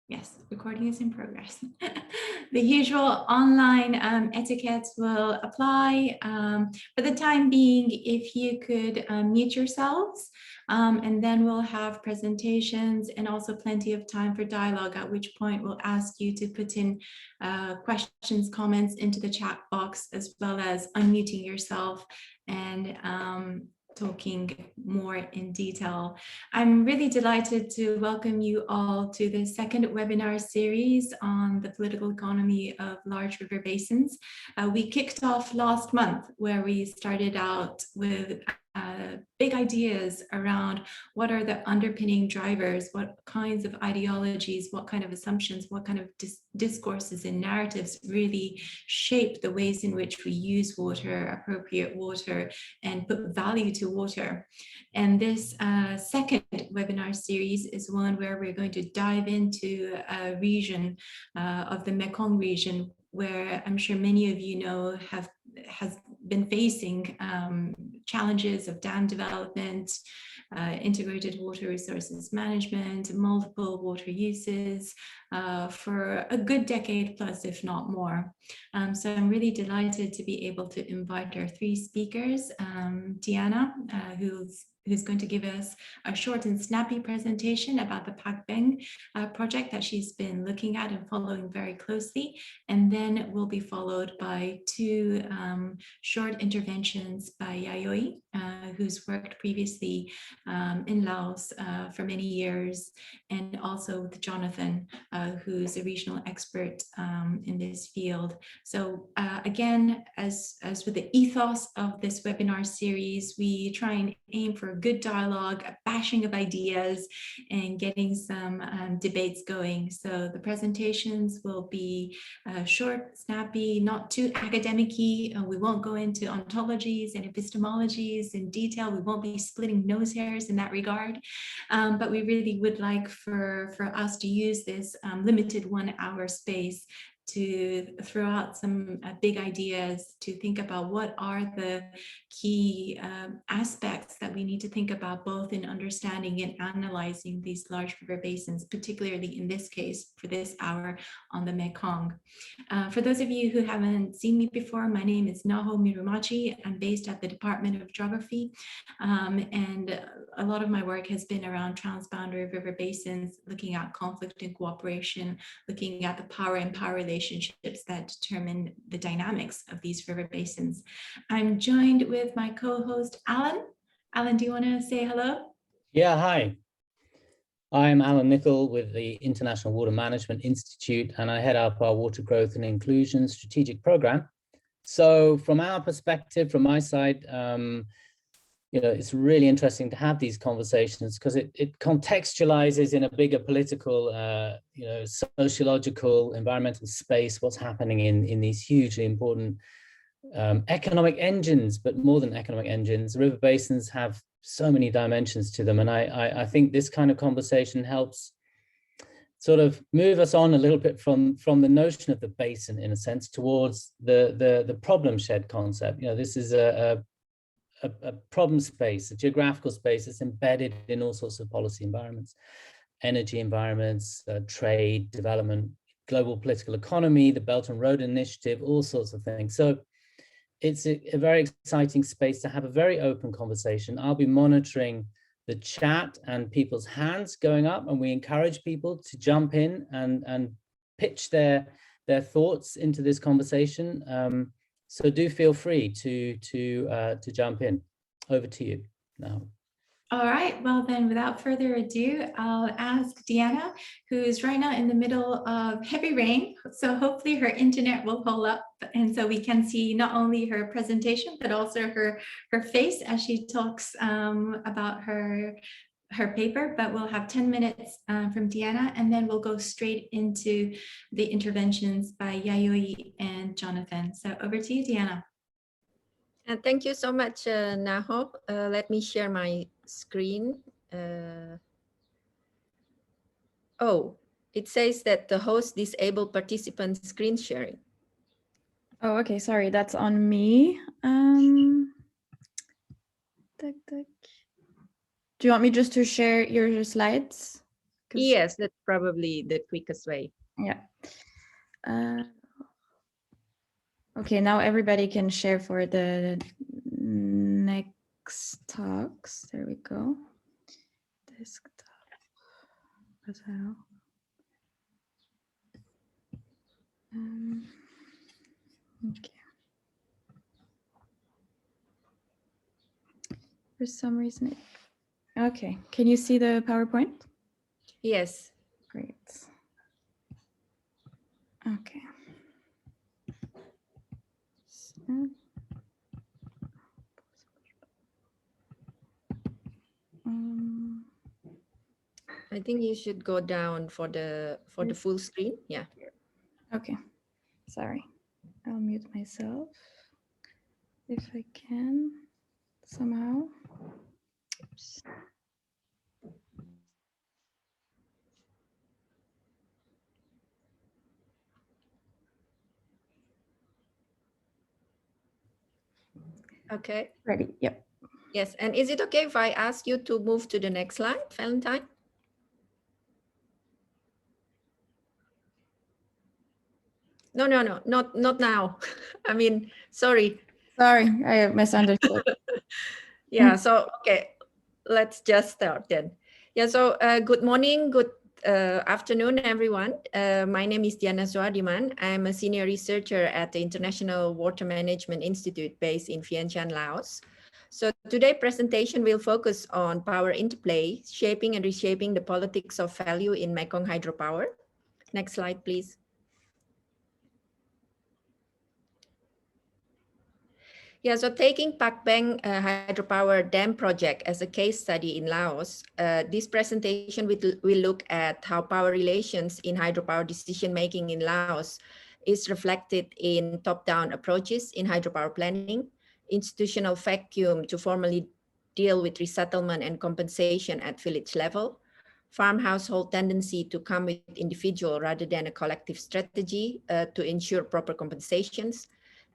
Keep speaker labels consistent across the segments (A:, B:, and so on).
A: Yes, recording is in progress. The usual online etiquettes will apply. For the time being, if you could mute yourselves, and then we'll have presentations and also plenty of time for dialogue, at which point we'll ask you to put in questions, comments into the chat box, as well as unmuting yourself and talking more in detail. I'm really delighted to welcome you all to the second webinar series on the political economy of large river basins. We kicked off last month where we started out with big ideas around what are the underpinning drivers, what kinds of ideologies, what kind of assumptions, what kind of discourses and narratives really shape the ways in which we use water, appropriate water, and put value to water. And this second webinar series is one where we're going to dive into a region of the Mekong region, where I'm sure many of you know has been facing challenges of dam development, integrated water resources management, multiple water uses for a good decade plus, if not more. So I'm really delighted to be able to invite our three speakers, Diana, who's going to give us a short and snappy presentation about the Pakbeng project that she's been looking at and following very closely. And then we'll be followed by two short interventions by Yayoi, who's worked previously in Laos for many years, and also with Jonathan, who's a regional expert in this field. So again, as with the ethos of this webinar series, we try and aim for a good dialogue, a bashing of ideas, and getting some debates going. So the presentations will be short, snappy, not too academic-y. We won't go into ontologies and epistemologies in detail. We won't be splitting nose hairs in that regard. But we really would like for us to use this limited 1 hour space to throw out some big ideas, to think about what are the key aspects that we need to think about, both in understanding and analyzing these large river basins, particularly in this case, for this hour on the Mekong. For those of you who haven't seen me before, my name is Naho Mirumachi. I'm based at the Department of Geography, and a lot of my work has been around transboundary river basins, looking at conflict and cooperation, looking at the power and power relationships that determine the dynamics of these river basins. I'm joined with my co-host, Alan. Alan, do you want to say hello?
B: Yeah, hi. I'm Alan Nicol with the International Water Management Institute, and I head up our Water Growth and Inclusion Strategic Program. So from our perspective, from my side, it's really interesting to have these conversations because it contextualizes in a bigger political, sociological, environmental space what's happening in these hugely important economic engines. But more than economic engines, river basins have so many dimensions to them, and I think this kind of conversation helps sort of move us on a little bit from the notion of the basin, in a sense, towards the problem shed concept. This is a problem space, a geographical space that's embedded in all sorts of policy environments, energy environments, trade, development, global political economy, the Belt and Road Initiative, all sorts of things. So it's a very exciting space to have a very open conversation. I'll be monitoring the chat and people's hands going up, and we encourage people to jump in and pitch their thoughts into this conversation. So do feel free to jump in. Over to you now.
A: All right, well then, without further ado, I'll ask Diana, who's right now in the middle of heavy rain. So hopefully her internet will hold up, and so we can see not only her presentation, but also her face as she talks about her paper. But we'll have 10 minutes from Diana, and then we'll go straight into the interventions by Yayoi and Jonathan. So over to you, Diana.
C: Thank you so much, Naho. Let me share my screen. Oh, it says that the host disabled participant screen sharing.
D: Oh, okay, sorry, that's on me. Do you want me just to share your slides?
C: Yes, that's probably the quickest way.
D: Yeah. Okay, now everybody can share for the next talks. There we go. Desktop. What the hell? Okay. For some reason, okay. Can you see the PowerPoint?
C: Yes.
D: Great. Okay. So,
C: I think you should go down for the full screen. Yeah.
D: okay. Sorry. I'll mute myself if I can somehow. Oops.
C: Okay.
D: Ready. Yep.
C: Yes. And is it okay if I ask you to move to the next slide, Valentine? No, not now. I mean, sorry.
D: Sorry, I misunderstood.
C: Yeah. So, okay, let's just start then. Yeah. So, good morning, good afternoon, everyone. My name is Diana Suadiman. I'm a senior researcher at the International Water Management Institute based in Vientiane, Laos. So today's presentation will focus on power interplay, shaping and reshaping the politics of value in Mekong hydropower. Next slide, please. Yeah, so taking Pak Beng hydropower dam project as a case study in Laos, this presentation will look at how power relations in hydropower decision-making in Laos is reflected in top-down approaches in hydropower planning, institutional vacuum to formally deal with resettlement and compensation at village level, farm household tendency to come with individual rather than a collective strategy to ensure proper compensations,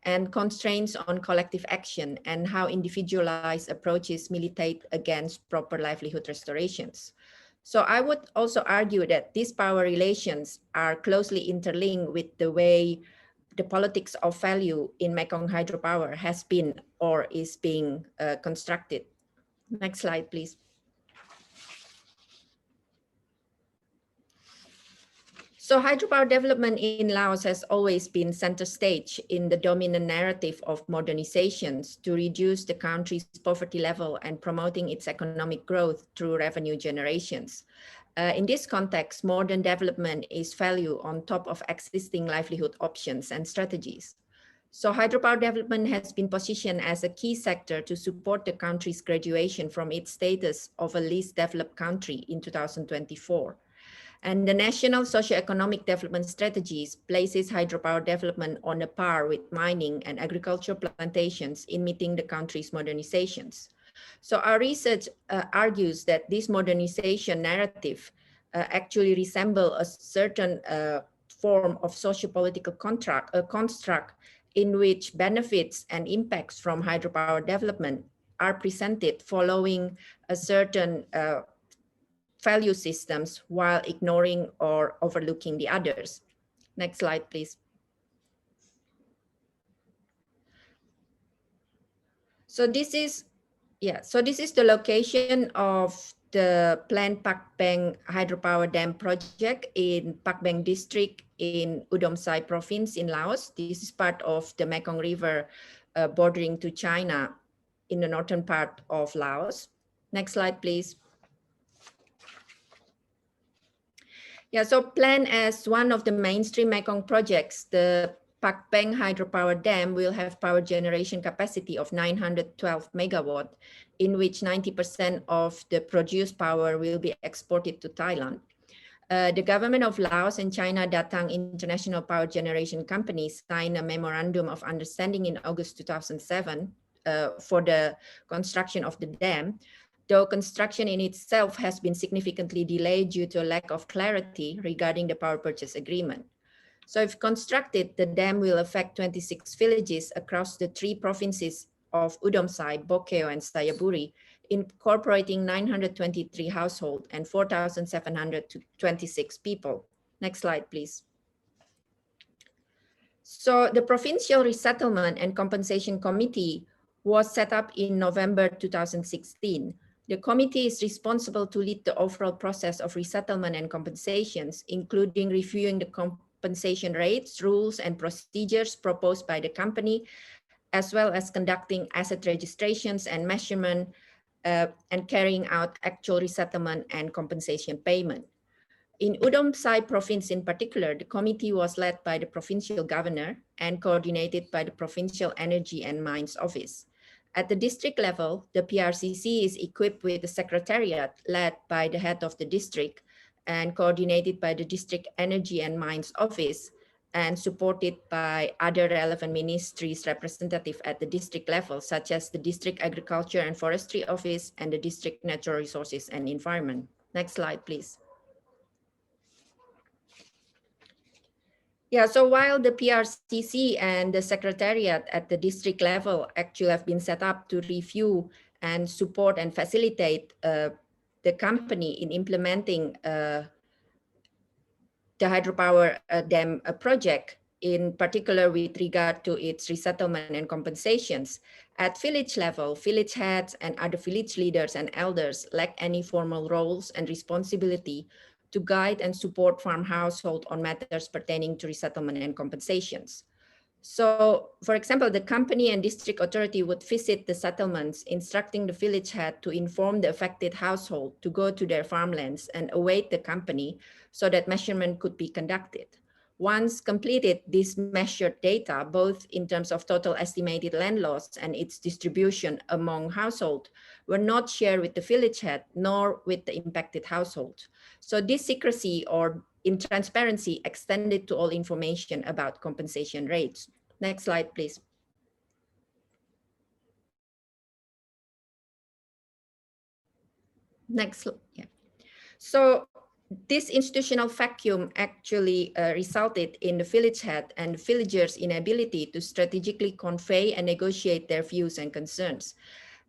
C: and constraints on collective action and how individualized approaches militate against proper livelihood restorations. So I would also argue that these power relations are closely interlinked with the way the politics of value in Mekong hydropower has been or is being constructed. Next slide, please. So hydropower development in Laos has always been center stage in the dominant narrative of modernizations to reduce the country's poverty level and promoting its economic growth through revenue generations. In this context, modern development is value on top of existing livelihood options and strategies. So hydropower development has been positioned as a key sector to support the country's graduation from its status of a least developed country in 2024. And the National Socioeconomic Development Strategies places hydropower development on a par with mining and agricultural plantations in meeting the country's modernizations. So our research argues that this modernization narrative actually resemble a certain form of socio-political construct in which benefits and impacts from hydropower development are presented following a certain value systems while ignoring or overlooking the others. Next slide, please. So this is the location of the planned Pak Beng hydropower dam project in Pak Beng district in Udomsai province in Laos. This is part of the Mekong River bordering to China in the northern part of Laos. Next slide, please. Yeah, so planned as one of the mainstream Mekong projects, the Pak Beng hydropower dam will have power generation capacity of 912 megawatt, in which 90% of the produced power will be exported to Thailand. The government of Laos and China Datang International Power Generation Company signed a memorandum of understanding in August 2007 for the construction of the dam, though construction in itself has been significantly delayed due to a lack of clarity regarding the power purchase agreement. So if constructed, the dam will affect 26 villages across the 3 provinces of Udomsai, Bokeo, and Sayaburi incorporating 923 households and 4,726 people. Next slide, please. So the Provincial Resettlement and Compensation Committee was set up in November 2016. The committee is responsible to lead the overall process of resettlement and compensations, including reviewing the compensation rates, rules, and procedures proposed by the company, as well as conducting asset registrations and measurement and carrying out actual resettlement and compensation payment. In Udom Sai province in particular, the committee was led by the provincial governor and coordinated by the Provincial Energy and Mines Office. At the district level, the PRCC is equipped with a secretariat led by the head of the district and coordinated by the District Energy and Mines Office and supported by other relevant ministries representative at the district level, such as the District Agriculture and Forestry Office and the District Natural Resources and Environment. Next slide, please. Yeah, so while the PRCC and the Secretariat at the district level actually have been set up to review and support and facilitate the company in implementing the hydropower dam project, in particular with regard to its resettlement and compensations, at village level, village heads and other village leaders and elders lack any formal roles and responsibility to guide and support farm household on matters pertaining to resettlement and compensations. So, for example, the company and district authority would visit the settlements, instructing the village head to inform the affected household to go to their farmlands and await the company so that measurement could be conducted. Once completed, this measured data, both in terms of total estimated land loss and its distribution among households, were not shared with the village head nor with the impacted household. So this secrecy or intransparency extended to all information about compensation rates. Next slide, please. Next, yeah. So this institutional vacuum actually resulted in the village head and villagers' inability to strategically convey and negotiate their views and concerns.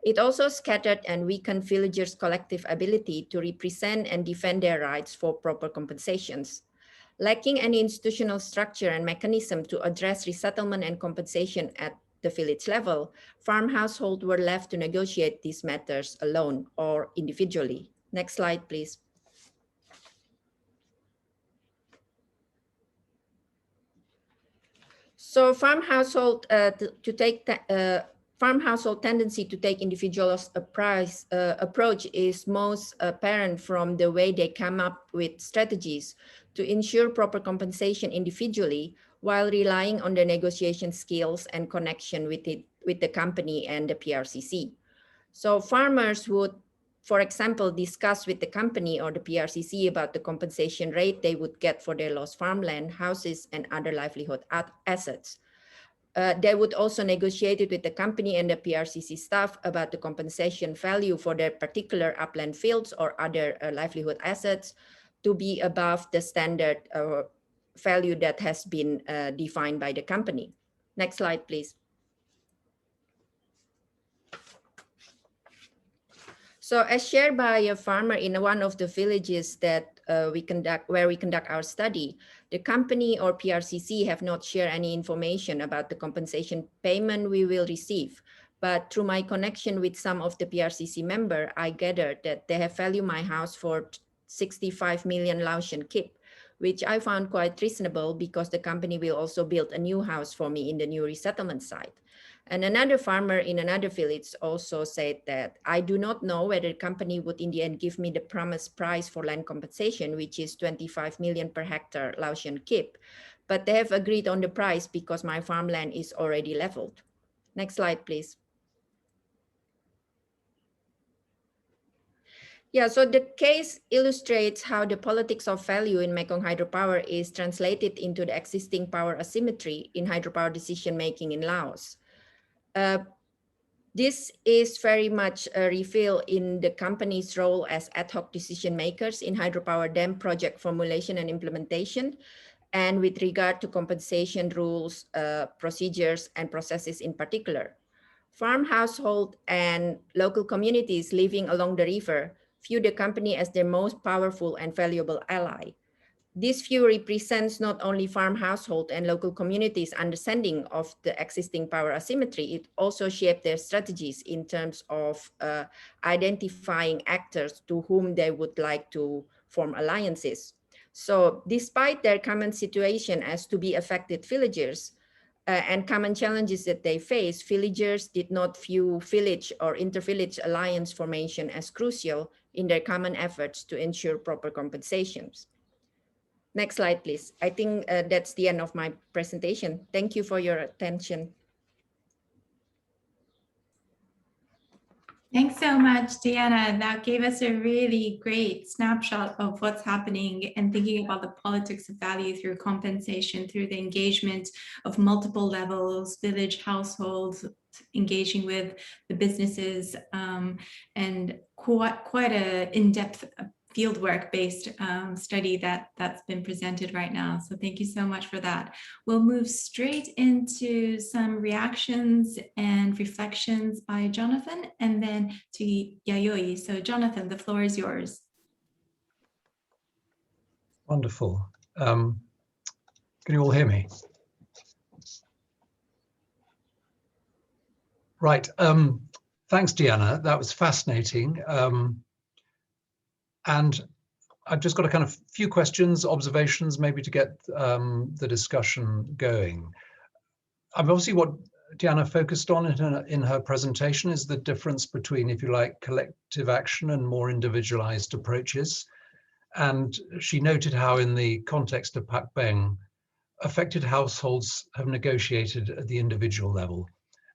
C: It also scattered and weakened villagers' collective ability to represent and defend their rights for proper compensations. Lacking any institutional structure and mechanism to address resettlement and compensation at the village level, farm households were left to negotiate these matters alone or individually. Next slide, please. So farm household farm household tendency to take individualist approach is most apparent from the way they come up with strategies to ensure proper compensation individually while relying on their negotiation skills and connection with the company and the PRCC. So farmers would, for example, discuss with the company or the PRCC about the compensation rate they would get for their lost farmland, houses, and other livelihood assets. They would also negotiate it with the company and the PRCC staff about the compensation value for their particular upland fields or other livelihood assets to be above the standard value that has been defined by the company. Next slide, please. So as shared by a farmer in one of the villages that where we conduct our study, the company or PRCC have not shared any information about the compensation payment we will receive. But through my connection with some of the PRCC member, I gathered that they have valued my house for 65 million Laotian kip, which I found quite reasonable because the company will also build a new house for me in the new resettlement site. And another farmer in another village also said that I do not know whether the company would in the end give me the promised price for land compensation, which is 25 million per hectare Laotian kip, but they have agreed on the price because my farmland is already leveled. Next slide, please. Yeah, so the case illustrates how the politics of value in Mekong hydropower is translated into the existing power asymmetry in hydropower decision-making in Laos. This is very much revealed in the company's role as ad hoc decision makers in hydropower dam project formulation and implementation, and with regard to compensation rules, procedures, and processes in particular. Farm household and local communities living along the river view the company as their most powerful and valuable ally. This view represents not only farm household and local communities' understanding of the existing power asymmetry, it also shaped their strategies in terms of identifying actors to whom they would like to form alliances. So despite their common situation as to be affected villagers, and common challenges that they face, villagers did not view village or inter-village alliance formation as crucial in their common efforts to ensure proper compensations. Next slide, please. I think that's the end of my presentation. Thank you for your attention.
A: Thanks so much, Diana. That gave us a really great snapshot of what's happening and thinking about the politics of value through compensation, through the engagement of multiple levels, village, households, engaging with the businesses, and quite a in-depth fieldwork based study that's been presented right now. So thank you so much for that. We'll move straight into some reactions and reflections by Jonathan and then to Yayoi. So Jonathan, the floor is yours.
E: Wonderful. Can you all hear me? Right. Thanks, Diana. That was fascinating. And I've just got a kind of few questions, observations, maybe to get the discussion going. Obviously, what Diana focused on in her presentation is the difference between, if you like, collective action and more individualized approaches. And she noted how in the context of Pak Beng, affected households have negotiated at the individual level.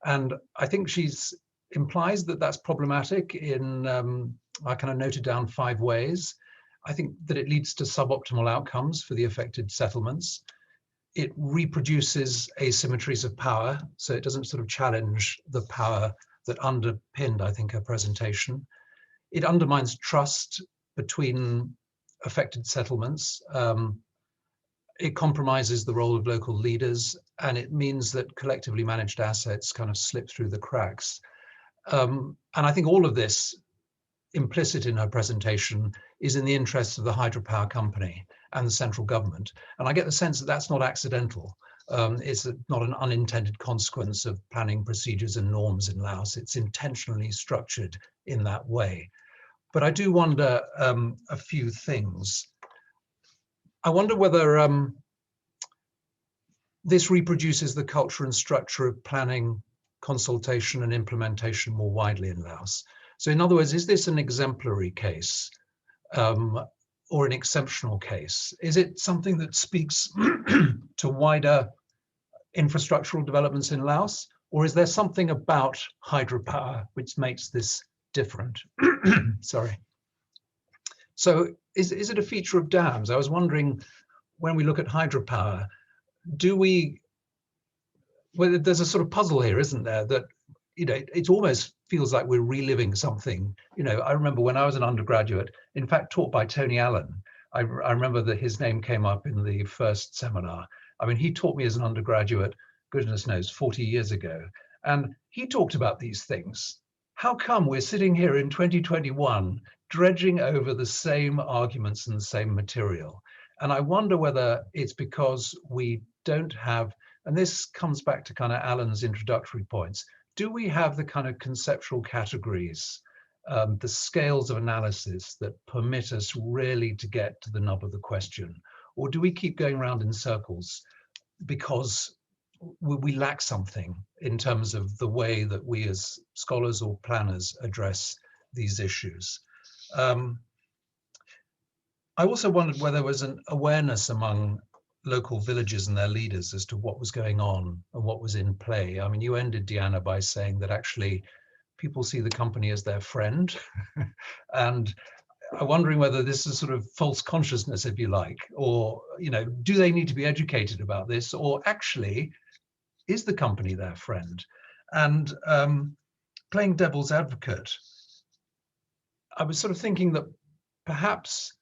E: And I think she's implies that that's problematic in, I kind of noted down 5 ways. I think that it leads to suboptimal outcomes for the affected settlements. It reproduces asymmetries of power, so it doesn't sort of challenge the power that underpinned, I think, her presentation. It undermines trust between affected settlements. It compromises the role of local leaders, and it means that collectively managed assets kind of slip through the cracks. And I think all of this, implicit in her presentation, is in the interests of the hydropower company and the central government. And I get the sense that that's not accidental. It's not an unintended consequence of planning procedures and norms in Laos. It's intentionally structured in that way. But I do wonder a few things. I wonder whether this reproduces the culture and structure of planning, consultation and implementation more widely in Laos. So in other words, is this an exemplary case or an exceptional case? Is it something that speaks to wider infrastructural developments in Laos? Or is there something about hydropower which makes this different? Sorry. So is it a feature of dams? I was wondering, when we look at hydropower, well, there's a sort of puzzle here, isn't there? That, you know, it almost feels like we're reliving something. You know, I remember when I was an undergraduate, in fact, taught by Tony Allen. I remember that his name came up in the first seminar. I mean, he taught me as an undergraduate, goodness knows, 40 years ago. And he talked about these things. How come we're sitting here in 2021, dredging over the same arguments and the same material? And I wonder whether it's because we don't have, and this comes back to kind of Alan's introductory points, do we have the kind of conceptual categories, the scales of analysis that permit us really to get to the nub of the question? Or do we keep going around in circles because we lack something in terms of the way that we as scholars or planners address these issues? I also wondered whether there was an awareness among local villages and their leaders as to what was going on and what was in play. I mean, you ended, Diana, by saying that actually people see the company as their friend. And I'm wondering whether this is sort of false consciousness, if you like, or, you know, do they need to be educated about this, or actually is the company their friend? And playing devil's advocate, I was sort of thinking that perhaps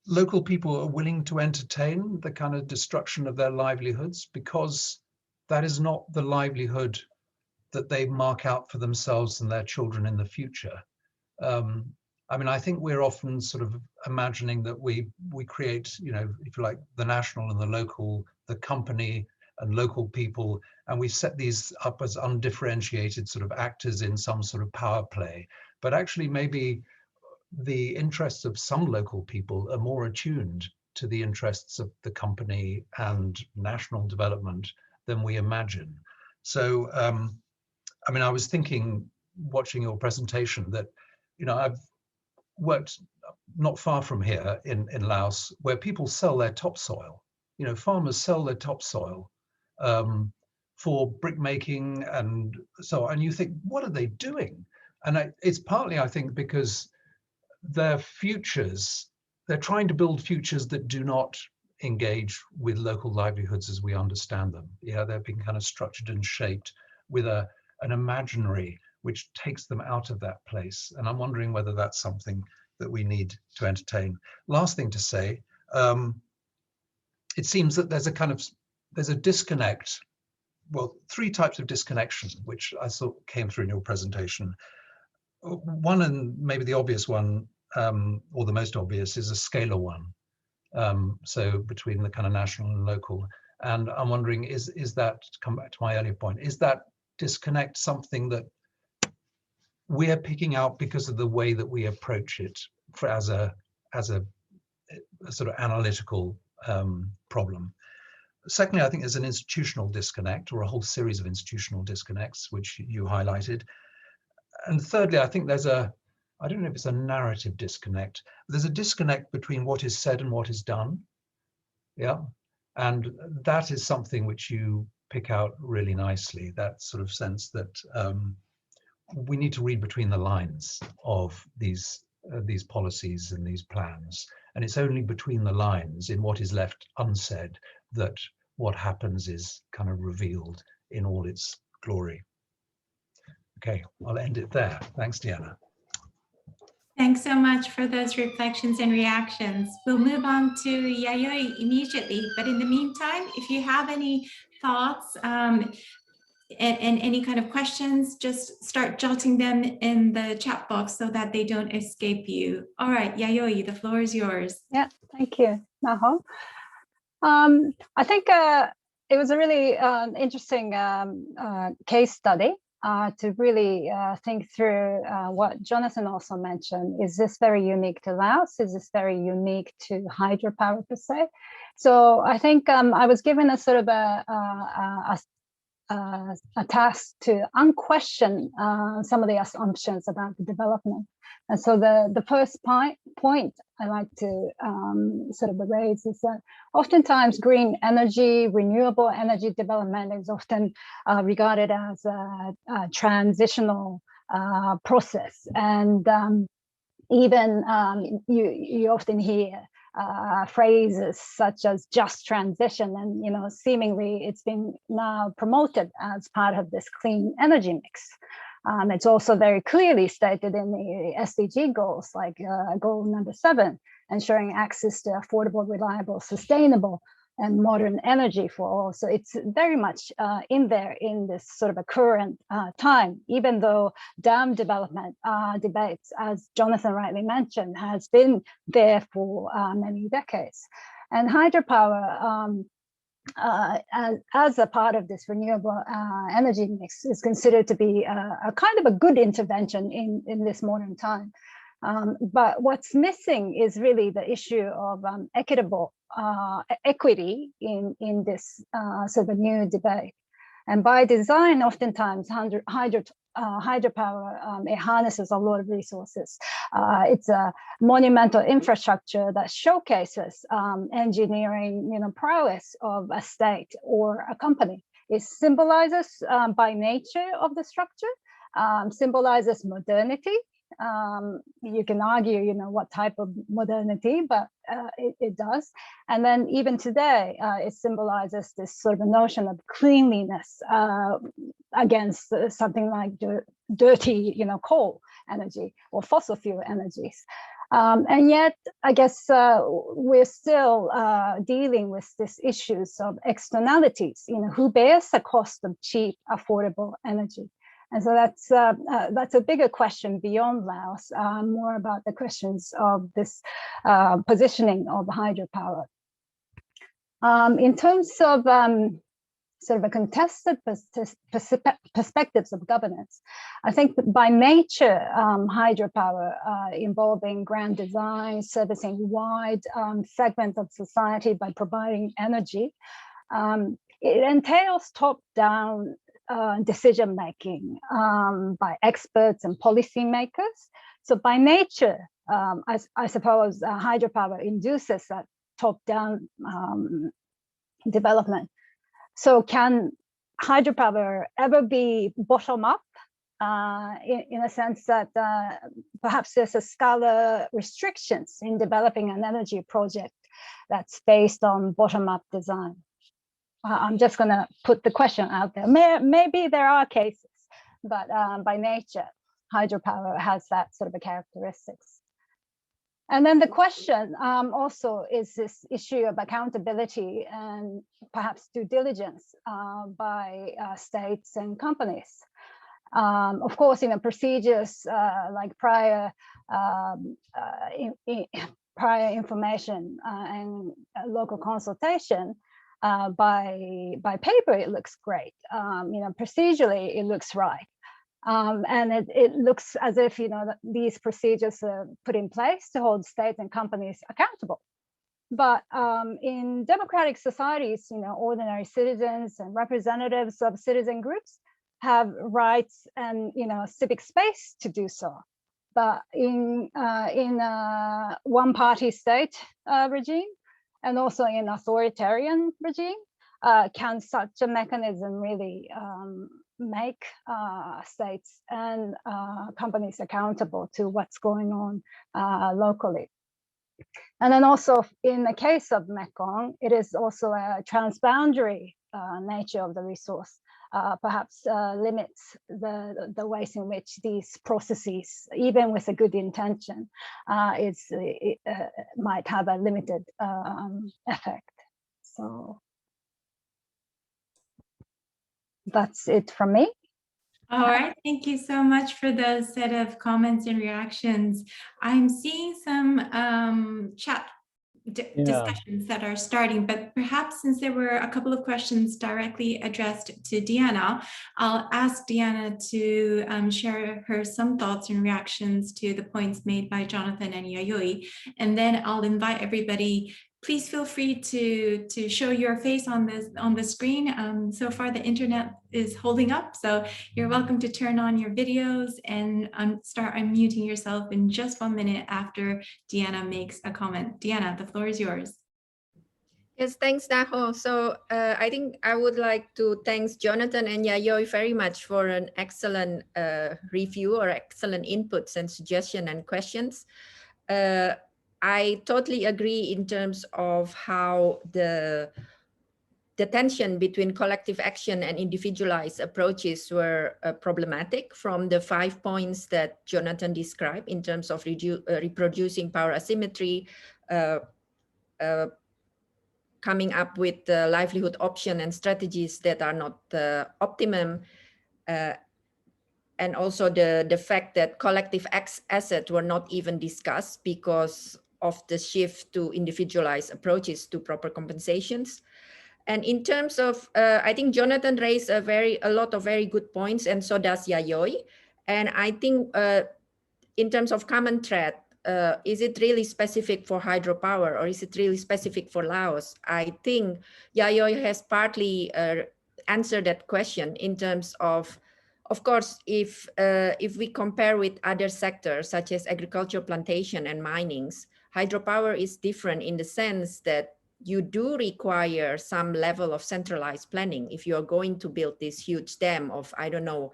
E: local people are willing to entertain the kind of destruction of their livelihoods because that is not the livelihood that they mark out for themselves and their children in the future. I mean, I think we're often sort of imagining that we create, you know, if you like, the national and the local, the company and local people, and we set these up as undifferentiated sort of actors in some sort of power play. But actually, maybe the interests of some local people are more attuned to the interests of the company and national development than we imagine. So, I mean, I was thinking, watching your presentation, that, you know, I've worked not far from here in Laos, where people sell their topsoil. You know, farmers sell their topsoil for brick making and so on. And you think, what are they doing? And it's partly, I think, because their futures, they're trying to build futures that do not engage with local livelihoods as we understand them. Yeah, they're being kind of structured and shaped with an imaginary which takes them out of that place. And I'm wondering whether that's something that we need to entertain. Last thing to say, it seems that there's a disconnect, well, 3 types of disconnection, which I thought came through in your presentation. One, and maybe the obvious one, or the most obvious, is a scalar one. So between the kind of national and local. And I'm wondering, is that, to come back to my earlier point, is that disconnect something that we're picking out because of the way that we approach it as a sort of analytical problem? Secondly, I think there's an institutional disconnect, or a whole series of institutional disconnects, which you highlighted. And thirdly, I think there's I don't know if it's a narrative disconnect, but there's a disconnect between what is said and what is done. Yeah. And that is something which you pick out really nicely, that sort of sense that we need to read between the lines of these policies and these plans. And it's only between the lines, in what is left unsaid, that what happens is kind of revealed in all its glory. Okay, I'll end it there. Thanks, Diana.
A: Thanks so much for those reflections and reactions. We'll move on to Yayoi immediately, but in the meantime, if you have any thoughts and any kind of questions, just start jotting them in the chat box so that they don't escape you. All right, Yayoi, the floor is yours.
F: Yeah, thank you, Naho. I think it was a really interesting case study to really think through what Jonathan also mentioned. Is this very unique to Laos? Is this very unique to hydropower per se? So I think I was given a sort of a task to unquestion some of the assumptions about the development. And so the first point I like to sort of raise is that oftentimes green energy, renewable energy development is often regarded as a transitional process. And even you often hear phrases such as just transition, and seemingly it's been now promoted as part of this clean energy mix. It's also very clearly stated in the SDG goals, like goal number 7, ensuring access to affordable, reliable, sustainable, and modern energy for all. So it's very much in there in this sort of a current time, even though dam development debates, as Jonathan rightly mentioned, has been there for many decades. And hydropower, as a part of this renewable energy mix, is considered to be a kind of a good intervention in this modern time. But what's missing is really the issue of equitable equity in this sort of a new debate. And by design, oftentimes hydropower, it harnesses a lot of resources. It's a monumental infrastructure that showcases engineering, prowess of a state or a company. It symbolizes by nature of the structure, symbolizes modernity. You can argue, what type of modernity, but it does. And then even today, it symbolizes this sort of a notion of cleanliness against something like dirty, coal energy or fossil fuel energies. And yet, I guess we're still dealing with these issues of externalities. Who bears the cost of cheap, affordable energy? And so that's a bigger question beyond Laos, more about the questions of this positioning of hydropower. In terms of sort of a contested perspectives of governance, I think that by nature, hydropower involving grand design, servicing wide segments of society by providing energy, it entails top-down decision-making by experts and policymakers. So by nature, I suppose hydropower induces that top-down development. So can hydropower ever be bottom-up in a sense that perhaps there's a scala restrictions in developing an energy project that's based on bottom-up design? I'm just going to put the question out there. Maybe there are cases, but by nature, hydropower has that sort of a characteristics. And then the question also is this issue of accountability and perhaps due diligence by states and companies. Of course, in the procedures like prior information and local consultation, by paper, it looks great. Procedurally, it looks right. And it looks as if, these procedures are put in place to hold states and companies accountable. But in democratic societies, ordinary citizens and representatives of citizen groups have rights and, civic space to do so. But in one-party state regime, and also in authoritarian regime, can such a mechanism really make states and companies accountable to what's going on locally? And then also in the case of Mekong, it is also a transboundary nature of the resource, perhaps limits the ways in which these processes, even with a good intention, might have a limited effect. So that's it from me.
A: All right, thank you so much for those set of comments and reactions. I'm seeing some chat discussions that are starting, but perhaps since there were a couple of questions directly addressed to Diana, I'll ask Diana to share some thoughts and reactions to the points made by Jonathan and Yayoi, and then I'll invite everybody. Please feel free to show your face on the screen. So far, the internet is holding up, so you're welcome to turn on your videos and start unmuting yourself in just 1 minute after Diana makes a comment. Diana, the floor is yours.
C: Yes, thanks, Naho. So I think I would like to thank Jonathan and Yayoi very much for an excellent review or excellent inputs and suggestions and questions. I totally agree in terms of how the tension between collective action and individualized approaches were problematic from the 5 points that Jonathan described in terms of reproducing power asymmetry, coming up with the livelihood option and strategies that are not optimum, and also the fact that collective assets were not even discussed because of the shift to individualized approaches to proper compensations. And in terms of, I think Jonathan raised a lot of very good points, and so does Yayoi. And I think in terms of common thread, is it really specific for hydropower or is it really specific for Laos? I think Yayoi has partly answered that question in terms of course, if we compare with other sectors such as agriculture, plantation, and minings, hydropower is different in the sense that you do require some level of centralized planning. If you're going to build this huge dam of, I don't know,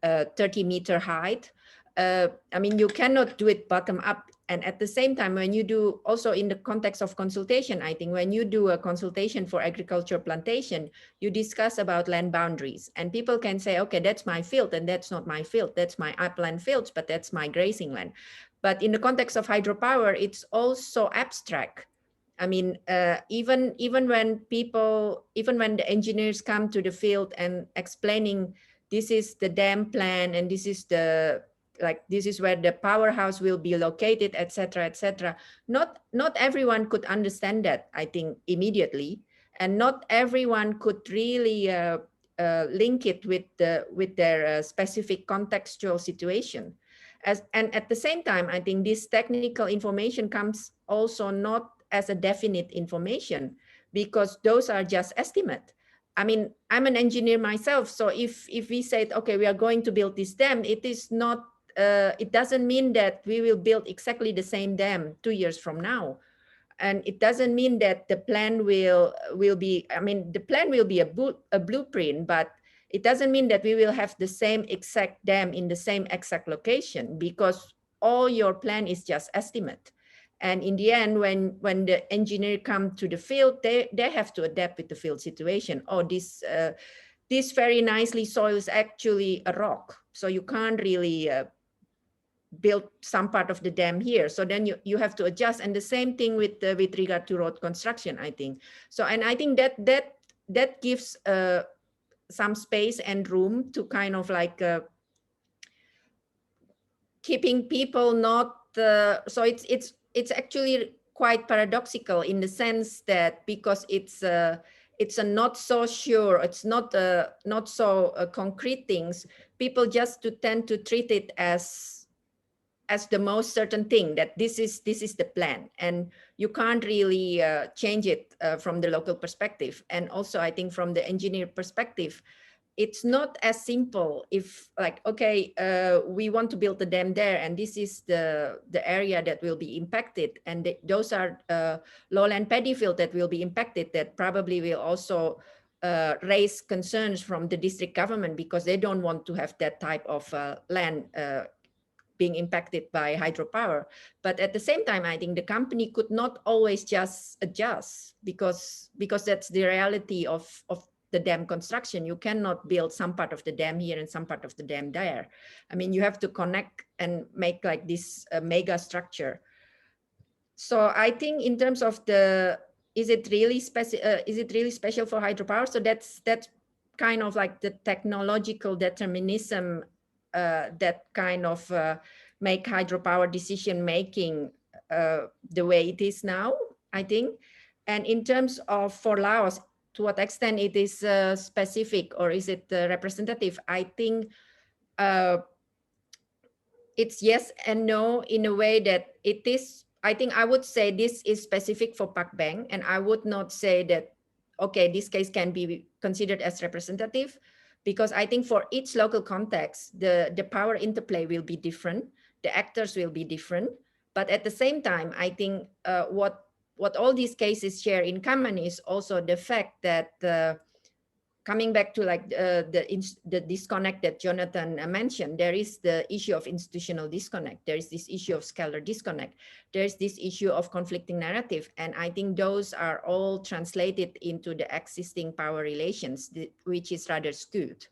C: 30-meter height, I mean, you cannot do it bottom up. And at the same time, when you do, also in the context of consultation, I think when you do a consultation for agriculture plantation, you discuss about land boundaries, and people can say, okay, that's my field and that's not my field. That's my upland fields, but that's my grazing land. But in the context of hydropower, it's also abstract. I mean, even when the engineers come to the field and explaining this is the dam plan, and this is the this is where the powerhouse will be located, etc., etc. Not everyone could understand that, I think, immediately, and not everyone could really link it with their specific contextual situation. And at the same time, I think this technical information comes also not as a definite information, because those are just estimate. I mean, I'm an engineer myself, so if we said, okay, we are going to build this dam, it is not. It doesn't mean that we will build exactly the same dam 2 years from now, and it doesn't mean that the plan will be. I mean, the plan will be a blueprint, but it doesn't mean that we will have the same exact dam in the same exact location, because all your plan is just estimate. And in the end, when the engineer come to the field, they have to adapt with the field situation. Oh, this very nicely soil is actually a rock, so you can't really build some part of the dam here. So then you have to adjust. And the same thing with regard to road construction, I think. So, and I think that gives some space and room to kind of like keeping people not. So it's actually quite paradoxical in the sense that because it's a not so sure, it's not so concrete things, people just tend to treat it as the most certain thing, that this is the plan, and you can't really change it from the local perspective. And also, I think from the engineer perspective, it's not as simple. If like, okay, we want to build the dam there, and this is the area that will be impacted, and those are lowland paddy field that will be impacted, that probably will also raise concerns from the district government, because they don't want to have that type of land being impacted by hydropower. But at the same time, I think the company could not always just adjust, because that's the reality of the dam construction. You cannot build some part of the dam here and some part of the dam there. I mean, you have to connect and make like this mega structure. So I think in terms of is it really special for hydropower? So that's kind of like the technological determinism that kind of make hydropower decision making the way it is now, I think. And in terms of for Laos, to what extent it is specific or is it representative? I think it's yes and no, in a way that it is. I think I would say this is specific for Pak Beng, and I would not say that, okay, this case can be considered as representative, because I think for each local context, the power interplay will be different, the actors will be different. But at the same time, I think what all these cases share in common is also the fact that coming back to like the disconnect that Jonathan mentioned, there is the issue of institutional disconnect. There is this issue of scalar disconnect. There's this issue of conflicting narrative. And I think those are all translated into the existing power relations, which is rather skewed.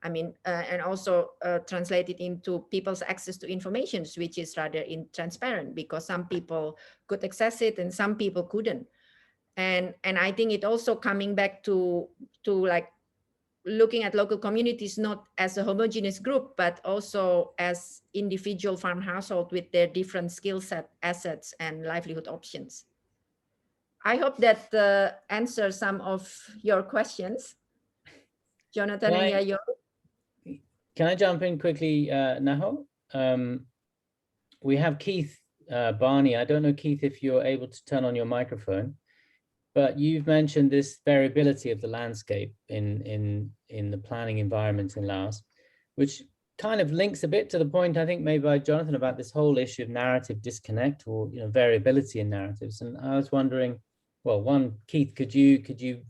C: I mean, and also translated into people's access to information, which is rather intransparent, because some people could access it and some people couldn't. And I think it also coming back to like looking at local communities not as a homogeneous group, but also as individual farm household with their different skill set, assets, and livelihood options. I hope that answers some of your questions, Jonathan and Yayo.
B: Can I jump in quickly, Naho? We have Keith Barney. I don't know, Keith, if you're able to turn on your microphone. But you've mentioned this variability of the landscape in the planning environment in Laos, which kind of links a bit to the point I think made by Jonathan about this whole issue of narrative disconnect, or variability in narratives. And I was wondering, well, one, Keith, could you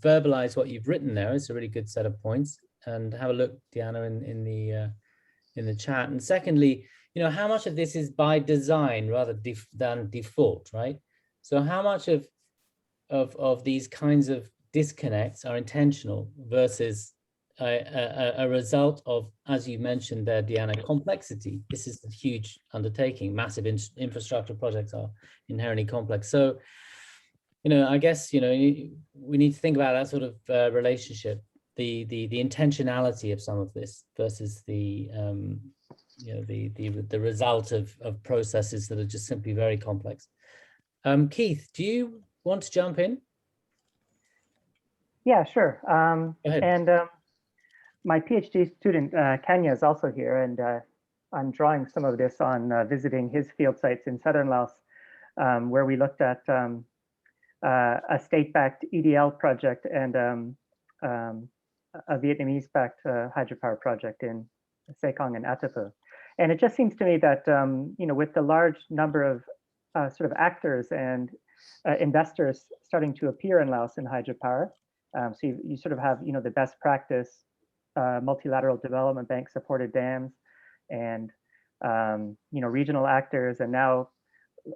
B: verbalize what you've written there? It's a really good set of points, and have a look, Diana, in the chat. And secondly, how much of this is by design rather than default, right? So how much of these kinds of disconnects are intentional versus a result of, as you mentioned there, Diana, complexity. This is a huge undertaking. Massive infrastructure projects are inherently complex. So, I guess, we need to think about that sort of relationship. the intentionality of some of this versus the the result of processes that are just simply very complex. Keith, do you want to jump in?
G: Yeah, sure.
B: Go ahead.
G: And my PhD student, Kenya, is also here, and I'm drawing some of this on visiting his field sites in southern Laos, where we looked at a state-backed EDL project and a Vietnamese-backed hydropower project in Mekong and Atapu. And it just seems to me that, with the large number of sort of actors and investors starting to appear in Laos in hydropower, so you sort of have, the best practice multilateral development bank supported dams and, regional actors, and now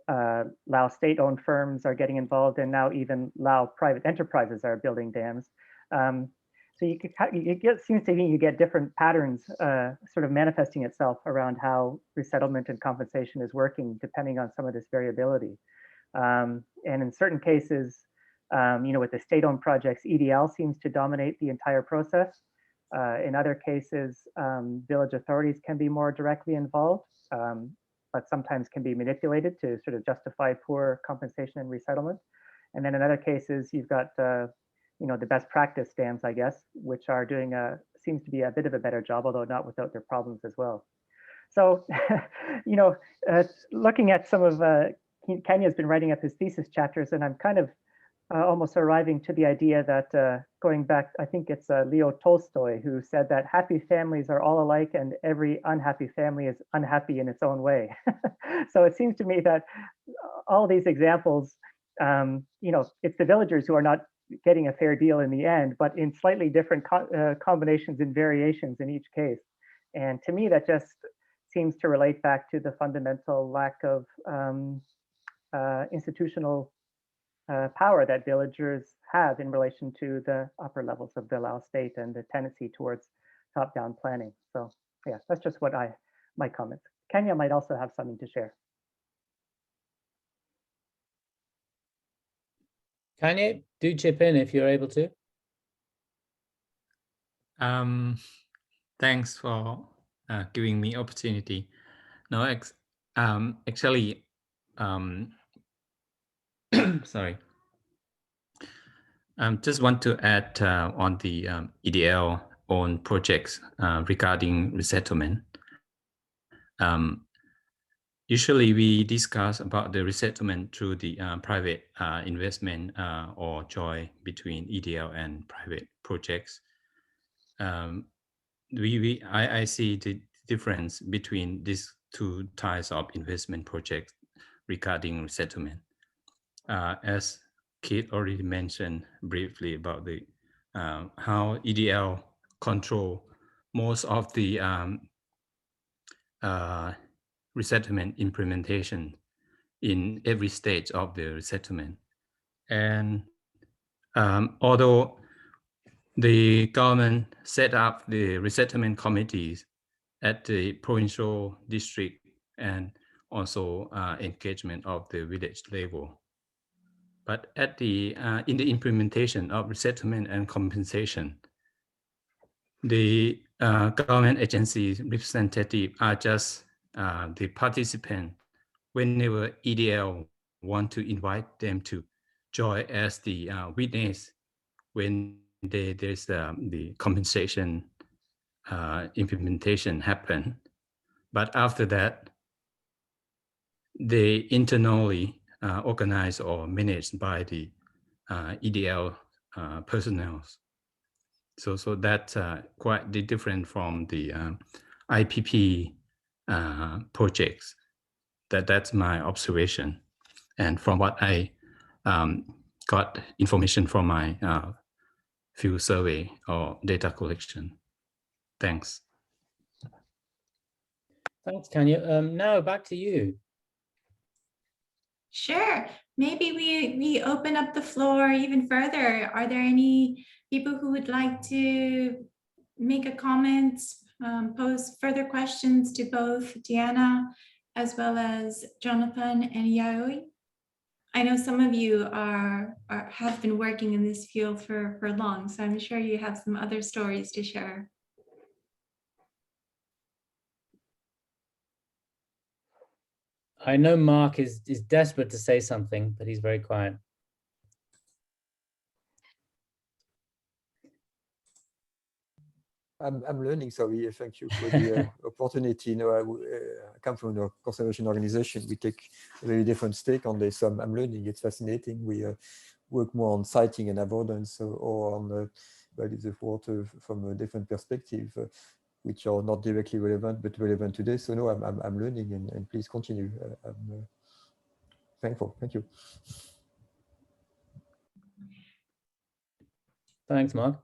G: Lao state-owned firms are getting involved, and now even Lao private enterprises are building dams. So seems to me you get different patterns sort of manifesting itself around how resettlement and compensation is working, depending on some of this variability. And in certain cases, with the state-owned projects, EDL seems to dominate the entire process. In other cases, village authorities can be more directly involved, but sometimes can be manipulated to sort of justify poor compensation and resettlement. And then in other cases, you've got the best practice dams, I guess, which are doing seems to be a bit of a better job, although not without their problems as well. So, looking at some of Kenya's been writing up his thesis chapters, and I'm kind of almost arriving to the idea that going back, I think it's Leo Tolstoy who said that happy families are all alike and every unhappy family is unhappy in its own way. So it seems to me that all these examples, it's the villagers who are not getting a fair deal in the end, but in slightly different combinations and variations in each case. And to me, that just seems to relate back to the fundamental lack of institutional power that villagers have in relation to the upper levels of the Lao state and the tendency towards top-down planning. So yeah, that's just what my comments. Kenya might also have something to share.
B: Kenya, do chip in if you're able to.
H: Thanks for giving me opportunity. No, actually, sorry. Just want to add on the EDL on projects regarding resettlement. Usually we discuss about the resettlement through the private investment or joint between EDL and private projects. I see the difference between these two types of investment projects regarding resettlement. As Keith already mentioned briefly about the how EDL control most of the resettlement implementation in every stage of the resettlement. And although the government set up the resettlement committees at the provincial, district, and also engagement of the village level, but at the in the implementation of resettlement and compensation, the government agencies representatives are just the participant whenever EDL want to invite them to join as the witness when there's the compensation implementation happen. But after that, they internally organized or managed by the EDL personnel. So that's quite different from the IPP projects. That's my observation, and from what I got information from my field survey or data collection. Thanks.
B: Thanks, Kenya. Now back to you.
A: Sure. Maybe we open up the floor even further. Are there any people who would like to make a comment, pose further questions to both Diana as well as Jonathan and Yaoi? I know some of you have been working in this field for long, so I'm sure you have some other stories to share.
B: I know Mark is desperate to say something, but he's very quiet.
I: I'm learning, sorry, thank you for the opportunity. You know, I come from a conservation organization. We take a very different stake on this. So I'm learning, it's fascinating. We work more on siting and avoidance or on values of water from a different perspective, which are not directly relevant, but relevant today. So no, I'm learning and please continue. I'm thankful, thank you.
B: Thanks, Mark.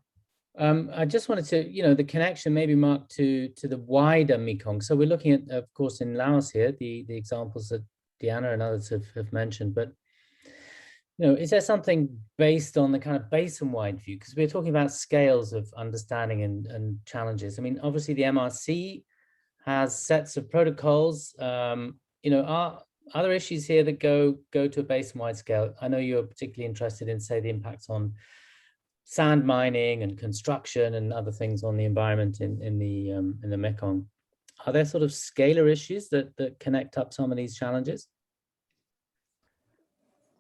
B: I just wanted to, the connection maybe, Mark, to the wider Mekong. So we're looking at, of course, in Laos here, the examples that Deanna and others have mentioned, but, is there something based on the kind of basin-wide view? Because we're talking about scales of understanding and challenges. I mean, obviously the MRC has sets of protocols. Are there issues here that go to a basin-wide scale? I know you're particularly interested in, say, the impacts on sand mining and construction and other things on the environment in the Mekong. Are there sort of scalar issues that connect up some of these challenges?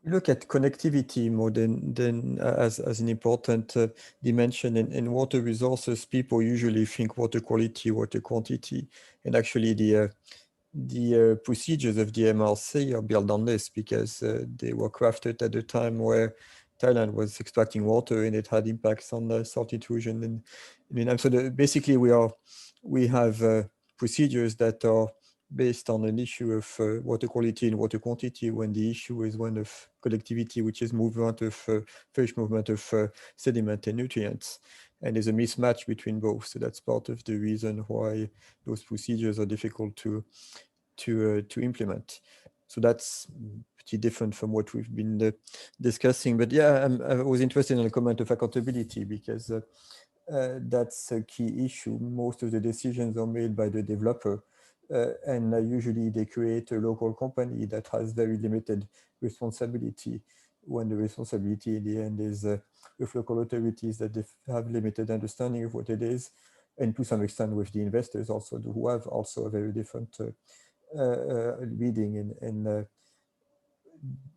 I: We look at connectivity more than as an important dimension in water resources. People usually think water quality, water quantity, and actually the procedures of the MRC are built on this because they were crafted at the time where Thailand was extracting water and it had impacts on the salt intrusion. And so basically we have procedures that are based on an issue of water quality and water quantity when the issue is one of collectivity, which is movement of fresh movement of sediment and nutrients. And there's a mismatch between both. So that's part of the reason why those procedures are difficult to implement. So that's pretty different from what we've been discussing. But yeah, I was interested in the comment of accountability because that's a key issue. Most of the decisions are made by the developer. And usually they create a local company that has very limited responsibility when the responsibility in the end is with local authorities that they have limited understanding of what it is, and to some extent with the investors also, who have also a very different reading in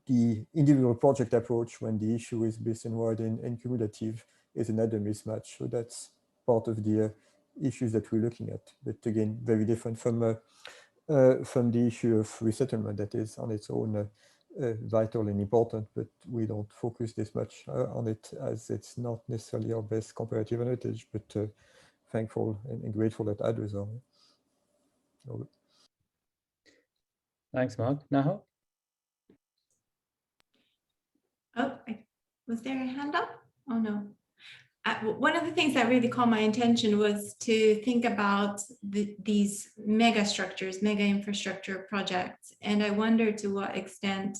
I: the individual project approach when the issue is basin-wide and cumulative is another mismatch. So that's part of the issues that we're looking at, but again, very different from the issue of resettlement that is on its own vital and important, but we don't focus this much on it as it's not necessarily our best comparative advantage, but thankful and grateful that others are. Over.
B: Thanks, Mark. Naho?
A: Oh, was there a hand up? Oh, no. One of the things that really caught my attention was to think about these mega structures, mega infrastructure projects. And I wonder to what extent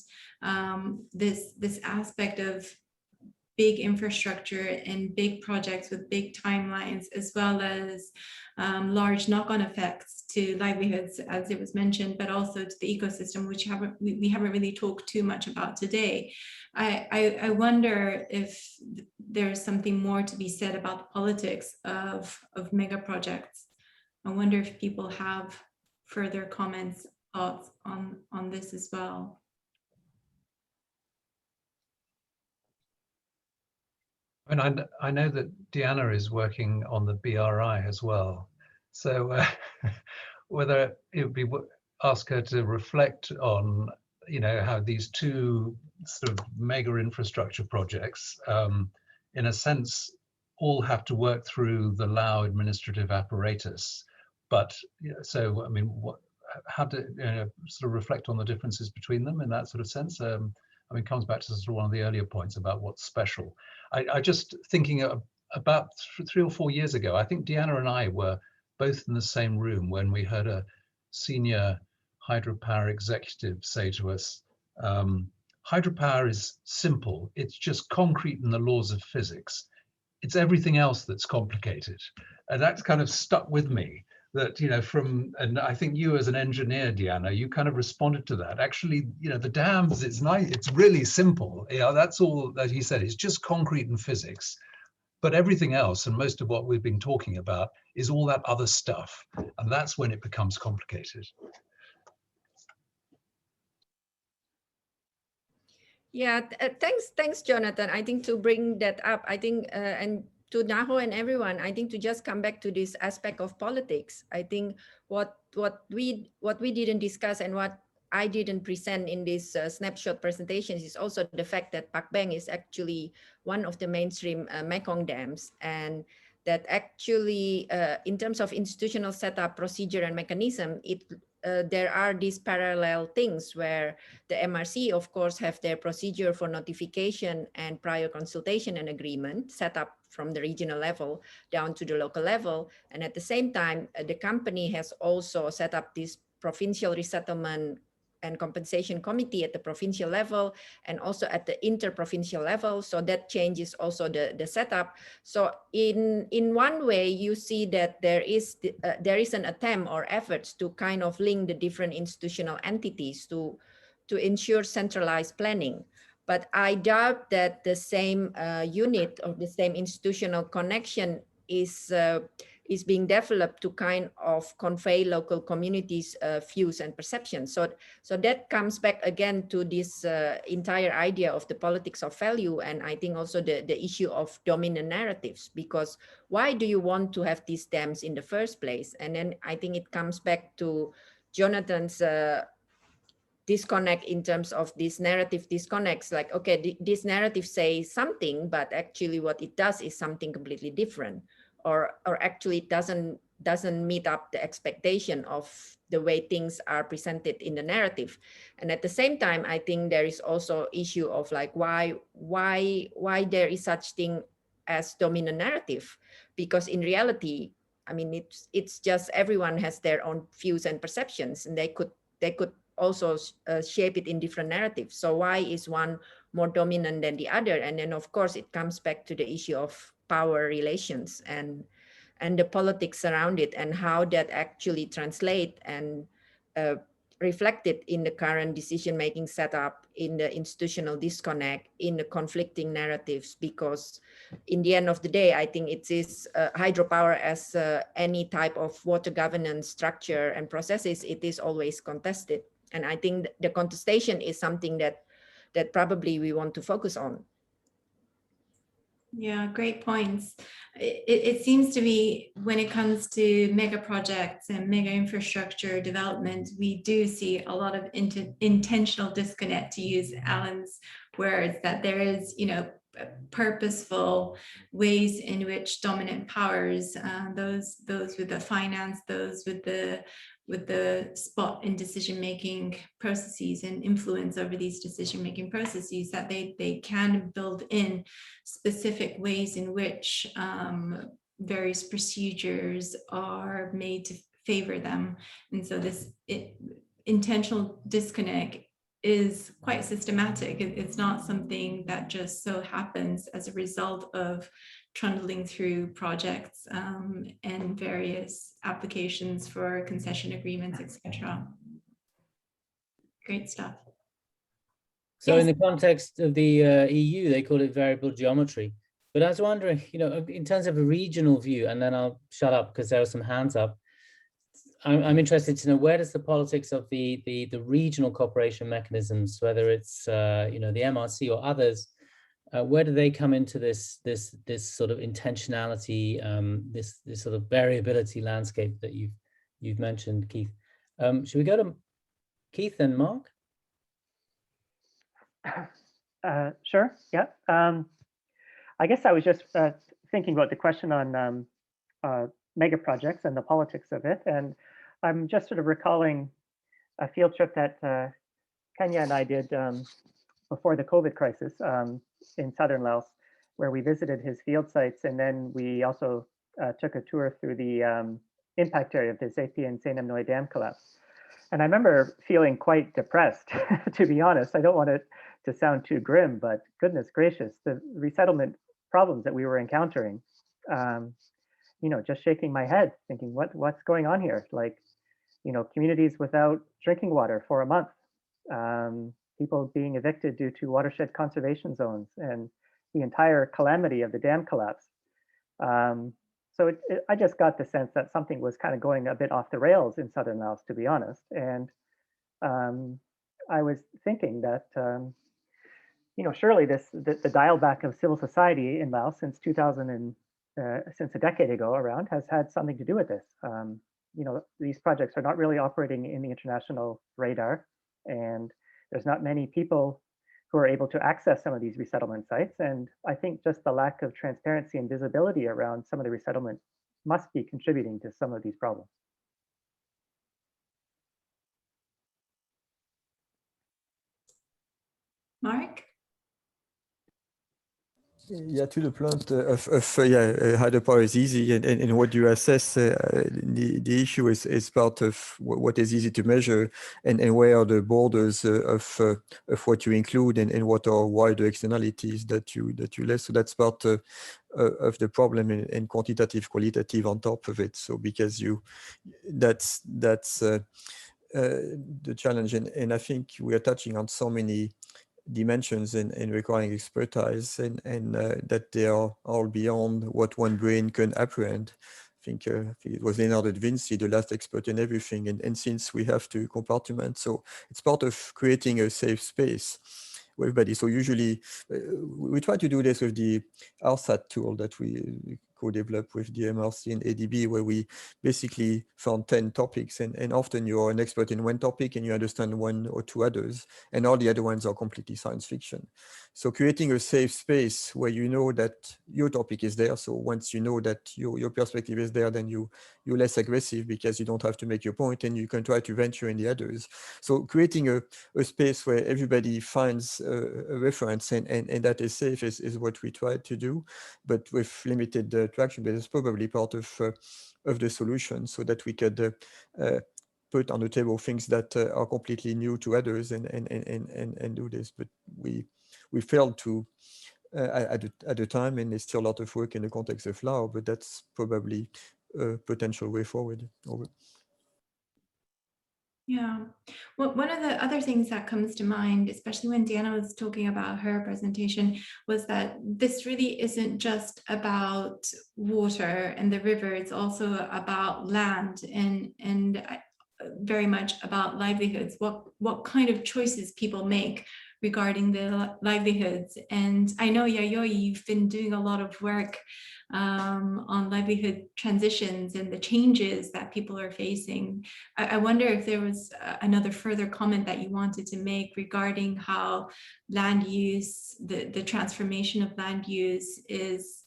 A: this aspect of big infrastructure and big projects with big timelines, as well as large knock-on effects to livelihoods, as it was mentioned, but also to the ecosystem, which we haven't really talked too much about today. I wonder if there's something more to be said about the politics of mega projects. I wonder if people have further comments, thoughts on this as well.
E: And I know that Deanna is working on the BRI as well. So whether it would be ask her to reflect on, how these two sort of mega infrastructure projects, in a sense, all have to work through the Lao administrative apparatus. But so, I mean, how to sort of reflect on the differences between them in that sort of sense? I mean, comes back to sort of one of the earlier points about what's special. I just thinking about 3 or 4 years ago, I think Deanna and I were both in the same room when we heard a senior hydropower executive say to us, hydropower is simple. It's just concrete and the laws of physics. It's everything else that's complicated. And that's kind of stuck with me. that, you know, and I think you as an engineer, Diana, you kind of responded to that. Actually, you know, the dams, it's nice, it's really simple. Yeah, that's all that he said. It's just concrete and physics. But everything else, and most of what we've been talking about, is all that other stuff. And that's when it becomes complicated.
C: Yeah, thanks, Jonathan. I think to bring that up, I think, and to Naho and everyone, I think to just come back to this aspect of politics. I think what we didn't discuss and what I didn't present in this snapshot presentations is also the fact that Pak Beng is actually one of the mainstream Mekong dams, and that actually in terms of institutional setup, procedure and mechanism, there are these parallel things where the MRC, of course, have their procedure for notification and prior consultation and agreement set up from the regional level down to the local level. And at the same time, the company has also set up this provincial resettlement and compensation committee at the provincial level and also at the interprovincial level. So that changes also the setup. So in one way, you see that there is an attempt or efforts to kind of link the different institutional entities to ensure centralized planning. But I doubt that the same unit or the same institutional connection is being developed to kind of convey local communities' views and perceptions. So that comes back again to this entire idea of the politics of value, and I think also the issue of dominant narratives, because why do you want to have these dams in the first place? And then I think it comes back to Jonathan's disconnect in terms of this narrative disconnects, like, okay, this narrative says something, but actually what it does is something completely different, or actually it doesn't meet up the expectation of the way things are presented in the narrative. And at the same time, I think there is also issue of like why there is such thing as dominant narrative, because in reality, I mean, it's just everyone has their own views and perceptions, and they could also shape it in different narratives. So why is one more dominant than the other? And then of course it comes back to the issue of power relations and the politics around it, and how that actually translate and reflected in the current decision-making setup, in the institutional disconnect, in the conflicting narratives. Because in the end of the day, I think it is hydropower, as any type of water governance structure and processes, it is always contested. And I think the contestation is something that probably we want to focus on.
A: Yeah, great points. It seems to be when it comes to mega projects and mega infrastructure development, we do see a lot of intentional disconnect, to use Alan's words, that there is, you know, purposeful ways in which dominant powers, those with the finance, those with the spot in decision-making processes and influence over these decision-making processes, that they can build in specific ways in which various procedures are made to favor them. And so this intentional disconnect is quite systematic. It's not something that just so happens as a result of trundling through projects and various applications for concession agreements, etc. Great stuff.
B: So
A: Yes.
B: in the context of the EU, they call it variable geometry. But I was wondering, you know, in terms of a regional view, and then I'll shut up because there are some hands up. I'm interested to know, where does the politics of the regional cooperation mechanisms, whether it's you know, the MRC or others, where do they come into this sort of intentionality, this sort of variability landscape that you've mentioned, Keith? Should we go to Keith and Mark?
G: Sure. Yeah. I guess I was just thinking about the question on mega projects and the politics of it, and I'm just sort of recalling a field trip that Kenya and I did before the COVID crisis in southern Laos, where we visited his field sites, and then we also took a tour through the impact area of the Zepi and Sainam Noi Dam collapse. And I remember feeling quite depressed, to be honest. I don't want it to sound too grim, but goodness gracious, the resettlement problems that we were encountering. just shaking my head, thinking, what's going on here? Like, communities without drinking water for a month, people being evicted due to watershed conservation zones, and the entire calamity of the dam collapse. So I just got the sense that something was kind of going a bit off the rails in southern Laos, to be honest. And I was thinking that, surely the dial back of civil society in Laos since 2000 and since a decade ago around has had something to do with this. These projects are not really operating in the international radar, and there's not many people who are able to access some of these resettlement sites. And I think just the lack of transparency and visibility around some of the resettlement must be contributing to some of these problems.
A: Mark?
I: Yeah, to the point of hydropower is easy, and what you assess, the issue is part of what is easy to measure, and where are the borders of what you include, and what are wider externalities that you less. So that's part of the problem, and quantitative, qualitative on top of it. So because that's the challenge, and I think we are touching on so many dimensions in requiring expertise, and that they are all beyond what one brain can apprehend. I think it was Leonardo da Vinci, the last expert in everything, and since we have to compartment, so it's part of creating a safe space for everybody. So usually we try to do this with the RSAT tool that we co-developed with DMRC and ADB, where we basically found 10 topics, and often you're an expert in one topic and you understand one or two others, and all the other ones are completely science fiction. So creating a safe space where you know that your topic is there. So once you know that your perspective is there, then you're less aggressive because you don't have to make your point, and you can try to venture in the others. So creating a space where everybody finds a reference, and that is safe is what we try to do, but with limited traction. But it's probably part of the solution, so that we could put on the table things that are completely new to others, and do this. But we failed to at the time, and there's still a lot of work in the context of Laos, but that's probably a potential way forward. Over.
A: Yeah, well, one of the other things that comes to mind, especially when Deanna was talking about her presentation, was that this really isn't just about water and the river, it's also about land, and very much about livelihoods, what kind of choices people make regarding their livelihoods. And I know, Yayoi, you've been doing a lot of work on livelihood transitions and the changes that people are facing. I wonder if there was another further comment that you wanted to make regarding how land use, the transformation of land use is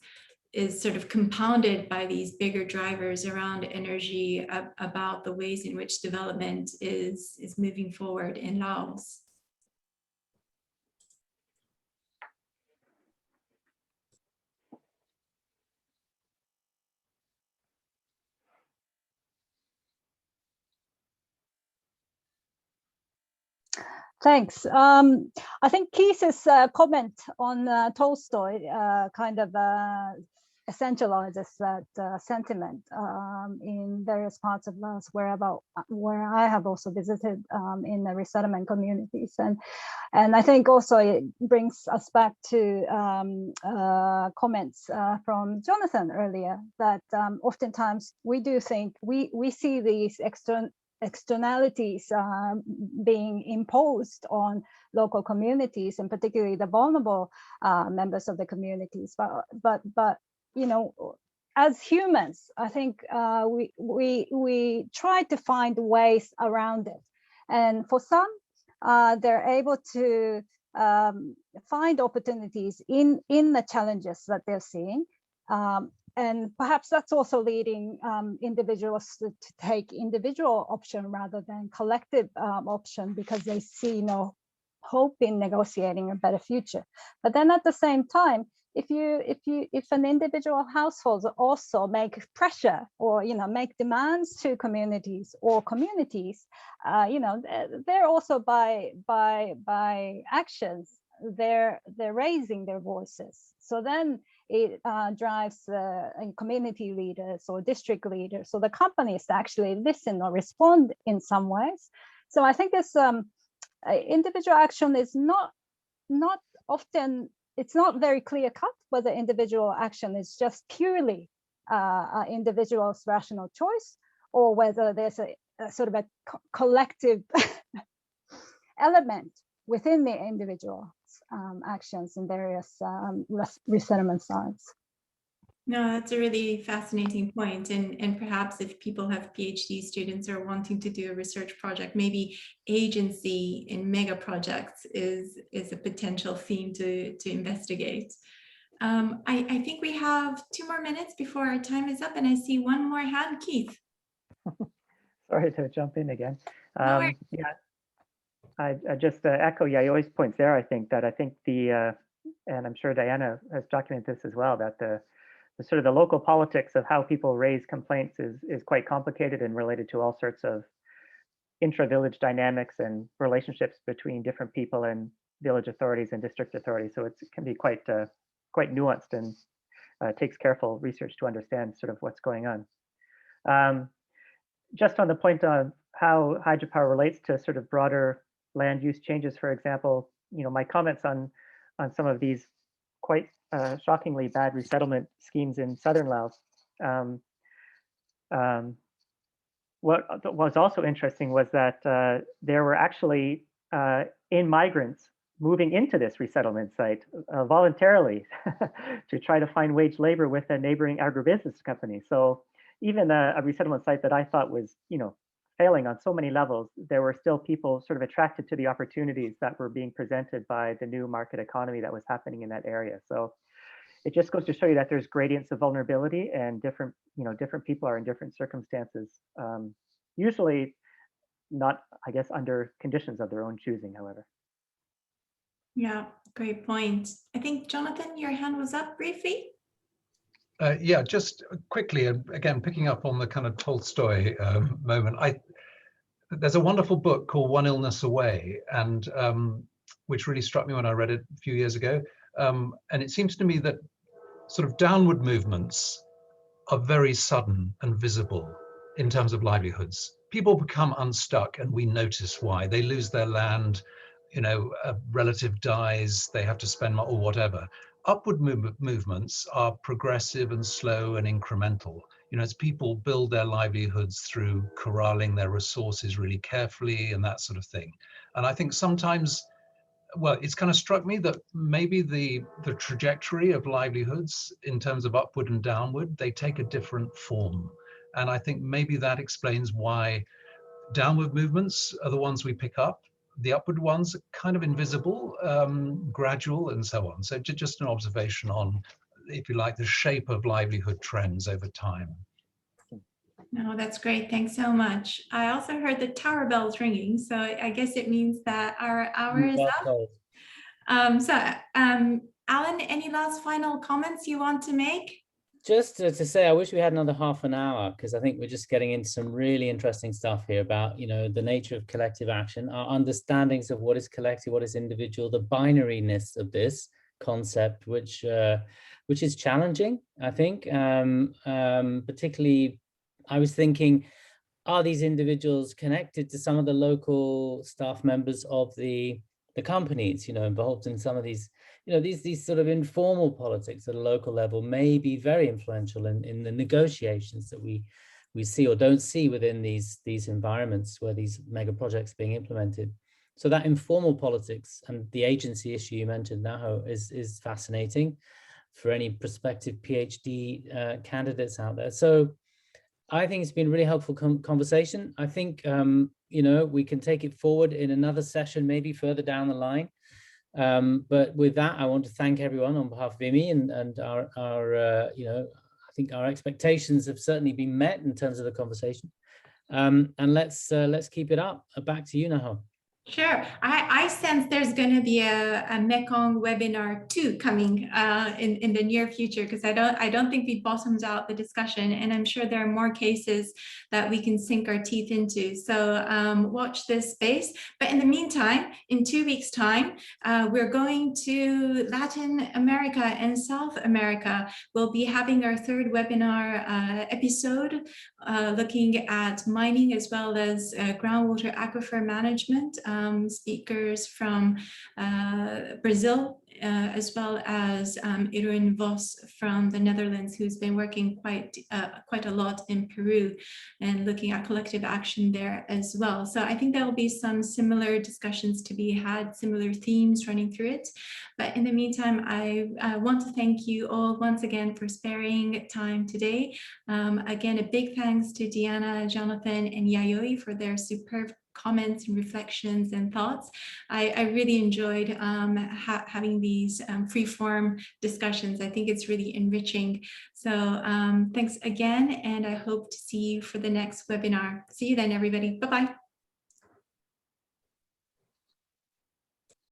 A: sort of compounded by these bigger drivers around energy, about the ways in which development is moving forward in Laos.
F: Thanks. I think Keith's comment on Tolstoy kind of essentializes that sentiment in various parts of Laos, where I have also visited in the resettlement communities, and I think also it brings us back to comments from Jonathan earlier, that oftentimes we do think we see these externalities being imposed on local communities, and particularly the vulnerable members of the communities. But as humans, I think we try to find ways around it, and for some, they're able to find opportunities in the challenges that they're seeing. And perhaps that's also leading individuals to take individual option rather than collective option, because they see no hope in negotiating a better future. But then at the same time, if an individual household also make pressure or make demands to communities, they're also by actions they're raising their voices. So then it drives community leaders or district leaders. So the companies actually listen or respond in some ways. So I think this individual action is not often, it's not very clear cut whether individual action is just purely an individual's rational choice, or whether there's a sort of a collective element within the individual actions in various resettlement sites.
A: No, that's a really fascinating point. And perhaps if people have PhD students or wanting to do a research project, maybe agency in mega projects is a potential theme to investigate. I think we have 2 more minutes before our time is up, and I see one more hand, Keith.
G: Sorry to jump in again.
A: No worries.
G: Yeah, I just echo Yayoi's points there. I think the, and I'm sure Diana has documented this as well, that the sort of the local politics of how people raise complaints is quite complicated and related to all sorts of intra-village dynamics and relationships between different people and village authorities and district authorities. So it can be quite nuanced, and takes careful research to understand sort of what's going on. Just on the point on how hydropower relates to sort of broader land use changes, for example, my comments on some of these quite shockingly bad resettlement schemes in southern Laos. What was also interesting was that there were actually migrants moving into this resettlement site voluntarily to try to find wage labor with a neighboring agribusiness company. So even a resettlement site that I thought was, failing on so many levels, there were still people sort of attracted to the opportunities that were being presented by the new market economy that was happening in that area. So it just goes to show you that there's gradients of vulnerability, and different people are in different circumstances. Usually not, I guess, under conditions of their own choosing, however.
A: Yeah, great point. I think, Jonathan, your hand was up briefly.
E: Yeah, just quickly, again, picking up on the kind of Tolstoy moment, there's a wonderful book called One Illness Away, and which really struck me when I read it a few years ago. And it seems to me that sort of downward movements are very sudden and visible in terms of livelihoods. People become unstuck and we notice why. They lose their land, a relative dies, they have to spend more or whatever. Upward movements are progressive and slow and incremental. As people build their livelihoods through corralling their resources really carefully and that sort of thing. And I think sometimes, well, it's kind of struck me that maybe the trajectory of livelihoods in terms of upward and downward, they take a different form. And I think maybe that explains why downward movements are the ones we pick up. The upward ones are kind of invisible, gradual, and so on. So just an observation on, if you like, the shape of livelihood trends over time.
A: No, that's great. Thanks so much. I also heard the tower bells ringing, so I guess it means that our hour is up. Alan, any last final comments you want to make?
B: Just to say, I wish we had another half an hour, because I think we're just getting into some really interesting stuff here about, the nature of collective action, our understandings of what is collective, what is individual, the binariness of this concept, which is challenging, I think. Particularly, I was thinking, are these individuals connected to some of the local staff members of the companies, involved in some of these, these sort of informal politics at a local level may be very influential in the negotiations that we see or don't see within these environments where these mega projects are being implemented. So that informal politics and the agency issue you mentioned, Naho, is fascinating for any prospective PhD candidates out there. So I think it's been a really helpful conversation. I think, we can take it forward in another session, maybe further down the line. But with that, I want to thank everyone on behalf of IMI, and our I think our expectations have certainly been met in terms of the conversation. And let's keep it up. Back to you, Naho.
A: Sure. I sense there's going to be a Mekong webinar 2 coming in the near future, because I don't think we bottomed out the discussion, and I'm sure there are more cases that we can sink our teeth into. So watch this space. But in the meantime, in 2 weeks' time, we're going to Latin America and South America. We'll be having our 3rd webinar episode looking at mining as well as groundwater aquifer management. Speakers from Brazil, as well as Irwin Vos from the Netherlands, who's been working quite a lot in Peru and looking at collective action there as well. So I think there will be some similar discussions to be had, similar themes running through it. But in the meantime, I want to thank you all once again for sparing time today. Again, a big thanks to Diana, Jonathan, and Yayoi for their superb comments and reflections and thoughts. I really enjoyed having these free-form discussions. I think it's really enriching. So thanks again, and I hope to see you for the next webinar. See you then, everybody. Bye-bye.